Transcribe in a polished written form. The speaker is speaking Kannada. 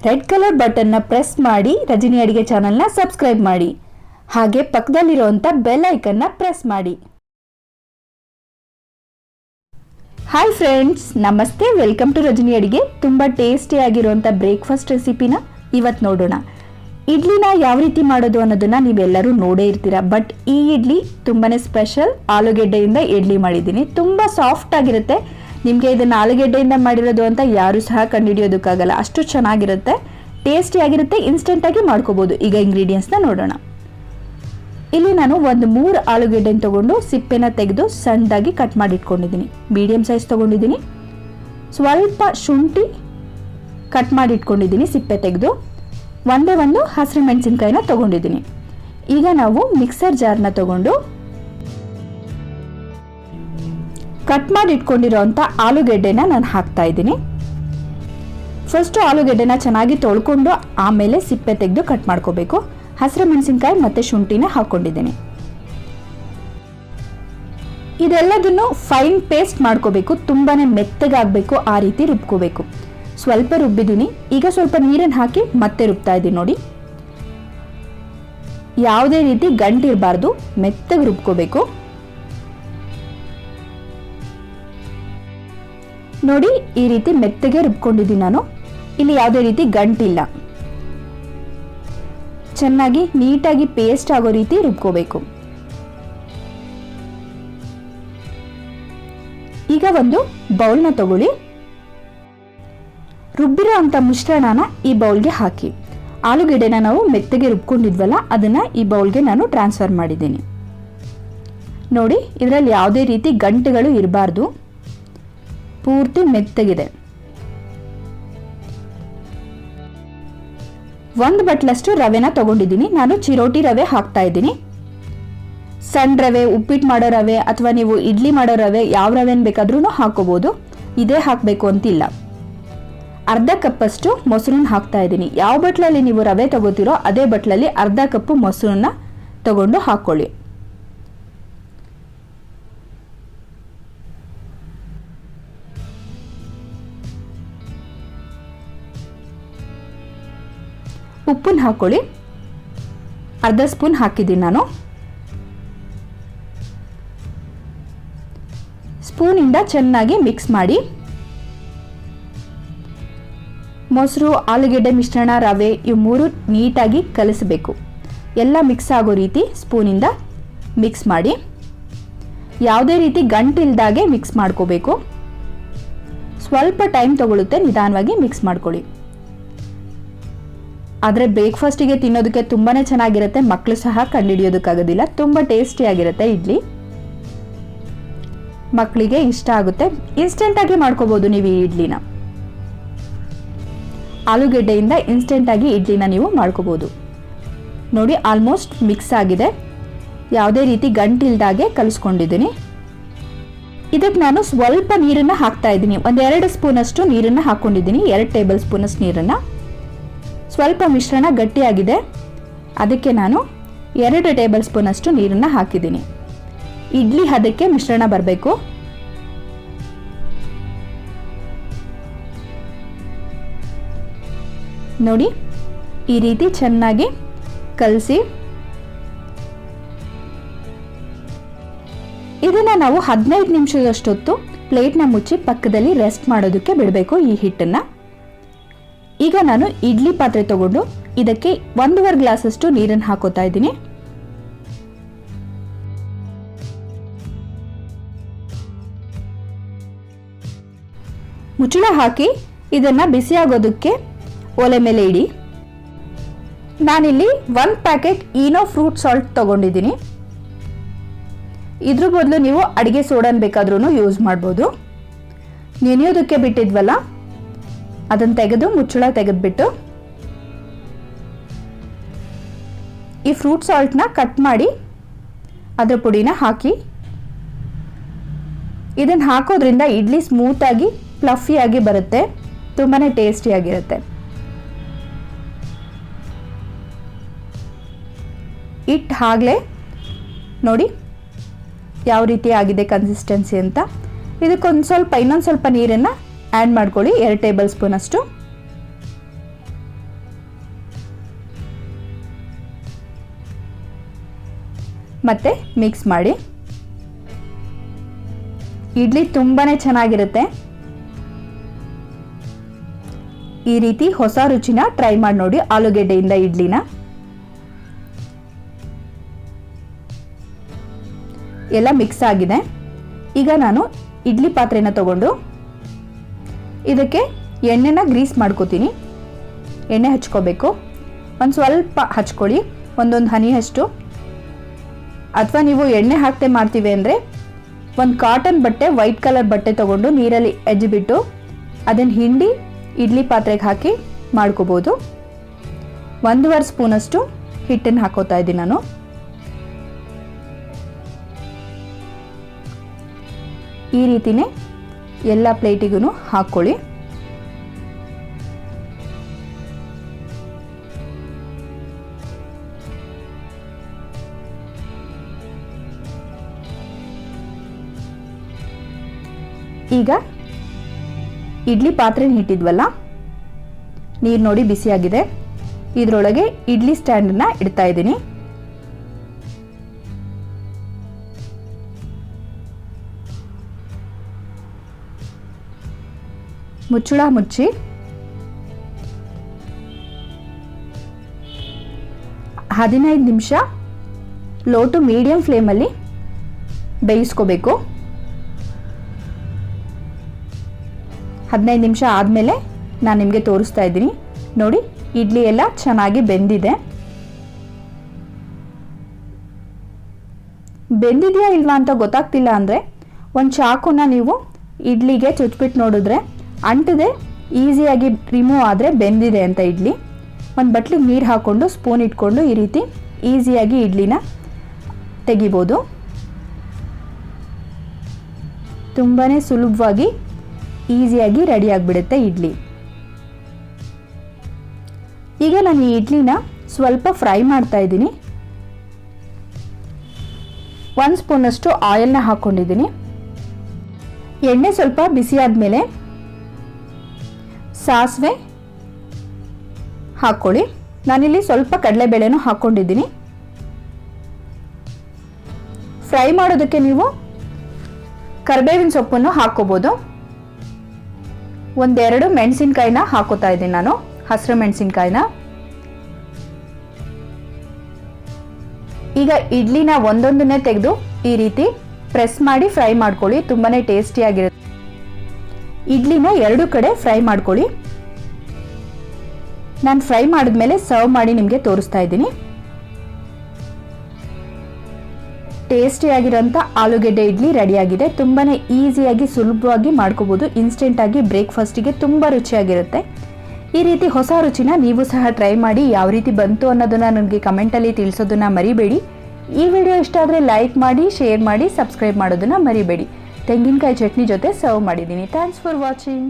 ರೆಡ್ ಕಲರ್ ಬಟನ್ನ ಪ್ರೆಸ್ ಮಾಡಿ ರಜನಿ ಅಡಿಗೆ ಚಾನಲ್ನ ಸಬ್ಸ್ಕ್ರೈಬ್ ಮಾಡಿ. ಹಾಗೆ ಪಕ್ಕದಲ್ಲಿರುವಂಥ ಬೆಲ್ ಐಕನ್ನ ಪ್ರೆಸ್ ಮಾಡಿ. ಹಾಯ್ ಫ್ರೆಂಡ್ಸ್, ನಮಸ್ತೆ. ವೆಲ್ಕಮ್ ಟು ರಜನಿ ಅಡಿಗೆ. ತುಂಬ ಟೇಸ್ಟಿ ಆಗಿರುವಂಥ ಬ್ರೇಕ್ಫಾಸ್ಟ್ ರೆಸಿಪಿನ ಇವತ್ತು ನೋಡೋಣ. ಇಡ್ಲಿನ ಯಾವ ರೀತಿ ಮಾಡೋದು ಅನ್ನೋದನ್ನ ನೀವೆಲ್ಲರೂ ನೋಡೇ ಇರ್ತೀರ. ಬಟ್ ಈ ಇಡ್ಲಿ ತುಂಬಾ ಸ್ಪೆಷಲ್. ಆಲೂಗೆಡ್ಡೆಯಿಂದ ಇಡ್ಲಿ ಮಾಡಿದ್ದೀನಿ. ತುಂಬ ಸಾಫ್ಟ್ ಆಗಿರುತ್ತೆ. ನಿಮಗೆ ಇದನ್ನು ಆಲೂಗೆಡ್ಡೆಯಿಂದ ಮಾಡಿರೋದು ಅಂತ ಯಾರೂ ಸಹ ಕಂಡುಹಿಡಿಯೋದಕ್ಕಾಗಲ್ಲ. ಅಷ್ಟು ಚೆನ್ನಾಗಿರುತ್ತೆ, ಟೇಸ್ಟಿ ಆಗಿರುತ್ತೆ, ಇನ್ಸ್ಟೆಂಟಾಗಿ ಮಾಡ್ಕೋಬೋದು. ಈಗ ಇಂಗ್ರೀಡಿಯೆಂಟ್ಸ್ನ ನೋಡೋಣ. ಇಲ್ಲಿ ನಾನು ಒಂದು 3 ಆಲೂಗೆಡ್ಡೆನ ತೊಗೊಂಡು ಸಿಪ್ಪೆನ ತೆಗೆದು ಸಣ್ಣದಾಗಿ ಕಟ್ ಮಾಡಿ ಇಟ್ಕೊಂಡಿದ್ದೀನಿ. ಮೀಡಿಯಮ್ ಸೈಜ್ ತೊಗೊಂಡಿದ್ದೀನಿ. ಸ್ವಲ್ಪ ಶುಂಠಿ ಕಟ್ ಮಾಡಿ ಇಟ್ಕೊಂಡಿದ್ದೀನಿ ಸಿಪ್ಪೆ ತೆಗೆದು. ಒಂದೇ ಒಂದು ಹಸಿರು ಮೆಣಸಿನ್ಕಾಯಿನ ತೊಗೊಂಡಿದ್ದೀನಿ. ಈಗ ನಾವು ಮಿಕ್ಸರ್ ಜಾರ್ನ ತೊಗೊಂಡು ಕಟ್ ಮಾಡಿ ಇಟ್ಕೊಂಡಿರೋಂಥ ಆಲೂಗೆಡ್ಡೆನ ನಾನು ಹಾಕ್ತಾ ಇದ್ದೀನಿ. ಫಸ್ಟು ಆಲೂಗೆಡ್ಡೆನ ಚೆನ್ನಾಗಿ ತೊಳ್ಕೊಂಡು ಆಮೇಲೆ ಸಿಪ್ಪೆ ತೆಗೆದು ಕಟ್ ಮಾಡ್ಕೋಬೇಕು. ಹಸಿರು ಮೆಣಸಿನ್ಕಾಯಿ ಮತ್ತು ಶುಂಠಿನ ಹಾಕ್ಕೊಂಡಿದ್ದೀನಿ. ಇದೆಲ್ಲದನ್ನು ಫೈನ್ ಪೇಸ್ಟ್ ಮಾಡ್ಕೋಬೇಕು. ತುಂಬಾ ಮೆತ್ತಗಾಗಬೇಕು, ಆ ರೀತಿ ರುಬ್ಕೋಬೇಕು. ಸ್ವಲ್ಪ ರುಬ್ಬಿದ್ದೀನಿ. ಈಗ ಸ್ವಲ್ಪ ನೀರನ್ನು ಹಾಕಿ ಮತ್ತೆ ರುಬ್ತಾ ಇದ್ದೀನಿ. ನೋಡಿ, ಯಾವುದೇ ರೀತಿ ಗಂಟಿರಬಾರ್ದು, ಮೆತ್ತಗೆ ರುಬ್ಕೋಬೇಕು. ನೋಡಿ, ಈ ರೀತಿ ಮೆತ್ತಗೆ ರುಬ್ಕೊಂಡಿದ್ದೀನಿ ನಾನು. ಇಲ್ಲಿ ಯಾವುದೇ ರೀತಿ ಗಂಟಿಲ್ಲ. ಚೆನ್ನಾಗಿ ನೀಟಾಗಿ ಪೇಸ್ಟ್ ಆಗೋ ರೀತಿ ರುಬ್ಕೋಬೇಕು. ಈಗ ಒಂದು ಬೌಲ್ನ ತಗೊಳ್ಳಿ. ರುಬ್ಬಿರೋ ಅಂಥ ಮಿಶ್ರಣನ ಈ ಬೌಲ್ಗೆ ಹಾಕಿ. ಆಲೂಗೆಡ್ಡೆನ ನಾವು ಮೆತ್ತಗೆ ರುಬ್ಕೊಂಡಿದ್ವಲ್ಲ, ಅದನ್ನು ಈ ಬೌಲ್ಗೆ ನಾನು ಟ್ರಾನ್ಸ್ಫರ್ ಮಾಡಿದ್ದೀನಿ. ನೋಡಿ, ಇದರಲ್ಲಿ ಯಾವುದೇ ರೀತಿ ಗಂಟುಗಳು ಇರಬಾರ್ದು, ಪೂರ್ತಿ ಮೆತ್ತಗಿದೆ. 1 ಬಟ್ಲಷ್ಟು ರವೆನ ತಗೊಂಡಿದ್ದೀನಿ. ನಾನು ಚಿರೋಟಿ ರವೆ ಹಾಕ್ತಾ ಇದ್ದೀನಿ. ಸಣ್ಣ ರವೆ, ಉಪ್ಪಿಟ್ಟು ಮಾಡೋ ರವೆ ಅಥವಾ ನೀವು ಇಡ್ಲಿ ಮಾಡೋ ರವೆ, ಯಾವ ರವೆನ ಬೇಕಾದ್ರೂ ಹಾಕೋಬಹುದು. ಇದೇ ಹಾಕಬೇಕು ಅಂತಿಲ್ಲ. ಅರ್ಧ ಕಪ್ಪಷ್ಟು ಮೊಸರನ್ನ ಹಾಕ್ತಾ ಇದ್ದೀನಿ. ಯಾವ ಬಟ್ಲಲ್ಲಿ ನೀವು ರವೆ ತಗೋತೀರೋ ಅದೇ ಬಟ್ಲಲ್ಲಿ ಅರ್ಧ ಕಪ್ಪು ಮೊಸರನ್ನ ತಗೊಂಡು ಹಾಕೊಳ್ಳಿ. ಉಪ್ಪನ್ನು ಹಾಕೊಳ್ಳಿ. ಅರ್ಧ ಸ್ಪೂನ್ ಹಾಕಿದ್ದೀನಿ ನಾನು. ಸ್ಪೂನಿಂದ ಚೆನ್ನಾಗಿ ಮಿಕ್ಸ್ ಮಾಡಿ. ಮೊಸರು, ಆಲೂಗೆಡ್ಡೆ ಮಿಶ್ರಣ, ರವೆ ಇವು 3 ನೀಟಾಗಿ ಕಲಿಸಬೇಕು. ಎಲ್ಲ ಮಿಕ್ಸ್ ಆಗೋ ರೀತಿ ಸ್ಪೂನಿಂದ ಮಿಕ್ಸ್ ಮಾಡಿ. ಯಾವುದೇ ರೀತಿ ಗಂಟಿಲ್ದಾಗೆ ಮಿಕ್ಸ್ ಮಾಡ್ಕೋಬೇಕು. ಸ್ವಲ್ಪ ಟೈಮ್ ತಗೊಳುತ್ತೆ, ನಿಧಾನವಾಗಿ ಮಿಕ್ಸ್ ಮಾಡ್ಕೊಳ್ಳಿ. ಆದರೆ ಬ್ರೇಕ್ಫಾಸ್ಟಿಗೆ ತಿನ್ನೋದಕ್ಕೆ ತುಂಬಾ ಚೆನ್ನಾಗಿರುತ್ತೆ. ಮಕ್ಕಳು ಸಹ ಕಂಡುಹಿಡಿಯೋದಕ್ಕಾಗೋದಿಲ್ಲ. ತುಂಬ ಟೇಸ್ಟಿಯಾಗಿರುತ್ತೆ ಇಡ್ಲಿ. ಮಕ್ಕಳಿಗೆ ಇಷ್ಟ ಆಗುತ್ತೆ. ಇನ್ಸ್ಟೆಂಟಾಗಿ ಮಾಡ್ಕೋಬೋದು ನೀವು ಈ ಇಡ್ಲಿನ. ಆಲೂಗೆಡ್ಡೆಯಿಂದ ಇನ್ಸ್ಟೆಂಟಾಗಿ ಇಡ್ಲಿನ ನೀವು ಮಾಡ್ಕೋಬೋದು. ನೋಡಿ, ಆಲ್ಮೋಸ್ಟ್ ಮಿಕ್ಸ್ ಆಗಿದೆ. ಯಾವುದೇ ರೀತಿ ಗಂಟಿಲ್ದಾಗೆ ಕಲಿಸ್ಕೊಂಡಿದ್ದೀನಿ. ಇದಕ್ಕೆ ನಾನು ಸ್ವಲ್ಪ ನೀರನ್ನು ಹಾಕ್ತಾ ಇದ್ದೀನಿ. 1-2 ಸ್ಪೂನಷ್ಟು ನೀರನ್ನು ಹಾಕ್ಕೊಂಡಿದ್ದೀನಿ. 2 ಟೇಬಲ್ ಸ್ಪೂನಷ್ಟು ನೀರನ್ನು. ಸ್ವಲ್ಪ ಮಿಶ್ರಣ ಗಟ್ಟಿಯಾಗಿದೆ, ಅದಕ್ಕೆ ನಾನು 2 ಟೇಬಲ್ ಸ್ಪೂನಷ್ಟು ನೀರನ್ನು ಹಾಕಿದ್ದೀನಿ. ಇಡ್ಲಿ ಹದಕ್ಕೆ ಮಿಶ್ರಣ ಬರಬೇಕು. ನೋಡಿ, ಈ ರೀತಿ ಚೆನ್ನಾಗಿ ಕಲಸಿ ಇದನ್ನು ನಾವು 15 ನಿಮಿಷದಷ್ಟೊತ್ತು ಪ್ಲೇಟ್ನ ಮುಚ್ಚಿ ಪಕ್ಕದಲ್ಲಿ ರೆಸ್ಟ್ ಮಾಡೋದಕ್ಕೆ ಬಿಡಬೇಕು ಈ ಹಿಟ್ಟನ್ನು. ಈಗ ನಾನು ಇಡ್ಲಿ ಪಾತ್ರೆ ತಗೊಂಡು ಇದಕ್ಕೆ 1.5 ಗ್ಲಾಸಷ್ಟು ನೀರನ್ನು ಹಾಕೋತಾ ಇದ್ದೀನಿ. ಮುಚ್ಚಳ ಹಾಕಿ ಇದನ್ನ ಬಿಸಿಯಾಗೋದಕ್ಕೆ ಒಲೆ ಮೇಲೆ ಇಡಿ. ನಾನಿಲ್ಲಿ 1 ಪ್ಯಾಕೆಟ್ ಈನೋ ಫ್ರೂಟ್ ಸಾಲ್ಟ್ ತಗೊಂಡಿದ್ದೀನಿ. ಇದ್ರ ಬದಲು ನೀವು ಅಡಿಗೆ ಸೋಡಾನ್ ಬೇಕಾದ್ರೂ ಯೂಸ್ ಮಾಡ್ಬೋದು. ನೆನೆಯೋದಕ್ಕೆ ಬಿಟ್ಟಿದ್ವಲ್ಲ, ಅದನ್ನು ತೆಗೆದು ಮುಚ್ಚಳ ತೆಗೆದ್ಬಿಟ್ಟು ಈ ಫ್ರೂಟ್ ಸಾಲ್ಟ್ನ ಕಟ್ ಮಾಡಿ ಅದರ ಪುಡಿನ ಹಾಕಿ. ಇದನ್ನು ಹಾಕೋದ್ರಿಂದ ಇಡ್ಲಿ ಸ್ಮೂತಾಗಿ ಫ್ಲಫಿಯಾಗಿ ಬರುತ್ತೆ. ತುಂಬಾ ಟೇಸ್ಟಿಯಾಗಿರುತ್ತೆ. ಹಿಟ್ಟು ಆಗಲೇ ನೋಡಿ ಯಾವ ರೀತಿ ಆಗಿದೆ ಕನ್ಸಿಸ್ಟೆನ್ಸಿ ಅಂತ. ಇದಕ್ಕೊಂದು ಸ್ವಲ್ಪ ಇನ್ನೊಂದು ಸ್ವಲ್ಪ ನೀರನ್ನು ಆ್ಯಡ್ ಮಾಡ್ಕೊಳ್ಳಿ. 2 ಟೇಬಲ್ ಸ್ಪೂನ್ ಅಷ್ಟು. ಮತ್ತು ಮಿಕ್ಸ್ ಮಾಡಿ. ಇಡ್ಲಿ ತುಂಬಾ ಚೆನ್ನಾಗಿರುತ್ತೆ. ಈ ರೀತಿ ಹೊಸ ರುಚಿನ ಟ್ರೈ ಮಾಡಿ ನೋಡಿ ಆಲೂಗೆಡ್ಡೆಯಿಂದ ಇಡ್ಲಿನ. ಎಲ್ಲ ಮಿಕ್ಸ್ ಆಗಿದೆ. ಈಗ ನಾನು ಇಡ್ಲಿ ಪಾತ್ರೆನ ತಗೊಂಡು ಇದಕ್ಕೆ ಎಣ್ಣೆನ ಗ್ರೀಸ್ ಮಾಡ್ಕೋತೀನಿ. ಎಣ್ಣೆ ಹಚ್ಕೋಬೇಕು. ಒಂದು ಸ್ವಲ್ಪ ಹಚ್ಕೊಳ್ಳಿ, ಒಂದೊಂದು ಹನಿಯಷ್ಟು. ಅಥವಾ ನೀವು ಎಣ್ಣೆ ಹಾಕ್ತೆ ಮಾಡ್ತೀವಿ ಅಂದರೆ ಒಂದು ಕಾಟನ್ ಬಟ್ಟೆ, ವೈಟ್ ಕಲರ್ ಬಟ್ಟೆ ತಗೊಂಡು ನೀರಲ್ಲಿ ಎಜ್ಜಿಬಿಟ್ಟು ಅದನ್ನು ಹಿಂಡಿ ಇಡ್ಲಿ ಪಾತ್ರೆಗೆ ಹಾಕಿ ಮಾಡ್ಕೋಬೋದು. 1.5 ಸ್ಪೂನಷ್ಟು ಹಿಟ್ಟನ್ನು ಹಾಕೋತಾ ಇದ್ದೀನಿ ನಾನು. ಈ ರೀತಿನೇ ಎಲ್ಲ ಪ್ಲೇಟಿಗೂ ಹಾಕ್ಕೊಳ್ಳಿ. ಈಗ ಇಡ್ಲಿ ಪಾತ್ರೆನ ಇಟ್ಟಿದ್ವಲ್ಲ, ನೀರು ನೋಡಿ ಬಿಸಿಯಾಗಿದೆ. ಇದರೊಳಗೆ ಇಡ್ಲಿ ಸ್ಟ್ಯಾಂಡನ್ನ ಇಡ್ತಾ ಇದ್ದೀನಿ. ಮುಚ್ಚಳ ಮುಚ್ಚಿ 15 ನಿಮಿಷ ಲೋ ಟು ಮೀಡಿಯಂ ಫ್ಲೇಮಲ್ಲಿ ಬೇಯಿಸ್ಕೋಬೇಕು. 15 ನಿಮಿಷ ಆದಮೇಲೆ ನಾನು ನಿಮಗೆ ತೋರಿಸ್ತಾ ಇದ್ದೀನಿ. ನೋಡಿ, ಇಡ್ಲಿ ಎಲ್ಲ ಚೆನ್ನಾಗಿ ಬೆಂದಿದೆ. ಬೆಂದಿದೆಯಾ ಇಲ್ವಾ ಅಂತ ಗೊತ್ತಾಗ್ತಿಲ್ಲ ಅಂದರೆ ಒಂದು ಚಾಕುನ ನೀವು ಇಡ್ಲಿಗೆ ಚುಚ್ಬಿಟ್ಟು ನೋಡಿದ್ರೆ ಅಂಟದೆ ಈಸಿಯಾಗಿ ರಿಮೂವ್ ಆದರೆ ಬೆಂದಿದೆ ಅಂತ ಇಡ್ಲಿ. ಒಂದು ಬಟ್ಲಿಗೆ ನೀರು ಹಾಕ್ಕೊಂಡು ಸ್ಪೂನ್ ಇಟ್ಕೊಂಡು ಈ ರೀತಿ ಈಸಿಯಾಗಿ ಇಡ್ಲಿನ ತೆಗಿಬೋದು. ತುಂಬಾ ಸುಲಭವಾಗಿ ಈಸಿಯಾಗಿ ರೆಡಿ ಆಗಿಬಿಡುತ್ತೆ ಇಡ್ಲಿ. ಈಗ ನಾನು ಈ ಇಡ್ಲಿನ ಸ್ವಲ್ಪ ಫ್ರೈ ಮಾಡ್ತಾ ಇದ್ದೀನಿ. 1 ಸ್ಪೂನಷ್ಟು ಆಯಿಲ್ನ ಹಾಕ್ಕೊಂಡಿದ್ದೀನಿ. ಎಣ್ಣೆ ಸ್ವಲ್ಪ ಬಿಸಿ ಆದಮೇಲೆ ಸಾಸಿವೆ ಹಾಕ್ಕೊಳ್ಳಿ. ನಾನಿಲ್ಲಿ ಸ್ವಲ್ಪ ಕಡಲೆಬೇಳೆನೂ ಹಾಕ್ಕೊಂಡಿದ್ದೀನಿ. ಫ್ರೈ ಮಾಡೋದಕ್ಕೆ ನೀವು ಕರಿಬೇವಿನ ಸೊಪ್ಪನ್ನು ಹಾಕ್ಕೋಬೋದು. 1-2 ಮೆಣಸಿನ್ಕಾಯಿನ ಹಾಕೋತಾ ಇದ್ದೀನಿ ನಾನು, ಹಸಿರು ಮೆಣಸಿನ್ಕಾಯಿನ. ಈಗ ಇಡ್ಲಿನ ಒಂದೊಂದನ್ನೇ ತೆಗೆದು ಈ ರೀತಿ ಪ್ರೆಸ್ ಮಾಡಿ ಫ್ರೈ ಮಾಡ್ಕೊಳ್ಳಿ. ತುಂಬಾ ಟೇಸ್ಟಿಯಾಗಿರುತ್ತೆ. ಇಡ್ಲಿನ 2 ಕಡೆ ಫ್ರೈ ಮಾಡ್ಕೊಳ್ಳಿ. ನಾನು ಫ್ರೈ ಮಾಡಿದ್ಮೇಲೆ ಸರ್ವ್ ಮಾಡಿ ನಿಮಗೆ ತೋರಿಸ್ತಾ ಇದ್ದೀನಿ. ಟೇಸ್ಟಿಯಾಗಿರೋಂಥ ಆಲೂಗೆಡ್ಡೆ ಇಡ್ಲಿ ರೆಡಿಯಾಗಿದೆ. ತುಂಬಾ ಈಸಿಯಾಗಿ ಸುಲಭವಾಗಿ ಮಾಡ್ಕೋಬೋದು. ಇನ್ಸ್ಟೆಂಟಾಗಿ ಬ್ರೇಕ್ಫಾಸ್ಟಿಗೆ ತುಂಬ ರುಚಿಯಾಗಿರುತ್ತೆ. ಈ ರೀತಿ ಹೊಸ ರುಚಿನ ನೀವು ಸಹ ಟ್ರೈ ಮಾಡಿ. ಯಾವ ರೀತಿ ಬಂತು ಅನ್ನೋದನ್ನು ನನಗೆ ಕಮೆಂಟಲ್ಲಿ ತಿಳಿಸೋದನ್ನು ಮರಿಬೇಡಿ. ಈ ವಿಡಿಯೋ ಇಷ್ಟ ಆದರೆ ಲೈಕ್ ಮಾಡಿ, ಶೇರ್ ಮಾಡಿ, ಸಬ್ಸ್ಕ್ರೈಬ್ ಮಾಡೋದನ್ನು ಮರಿಬೇಡಿ. ತೆಂಗಿನಕಾಯಿ ಚಟ್ನಿ ಜೊತೆ ಸರ್ವ್ ಮಾಡಿದ್ದೀನಿ. Thanks for watching.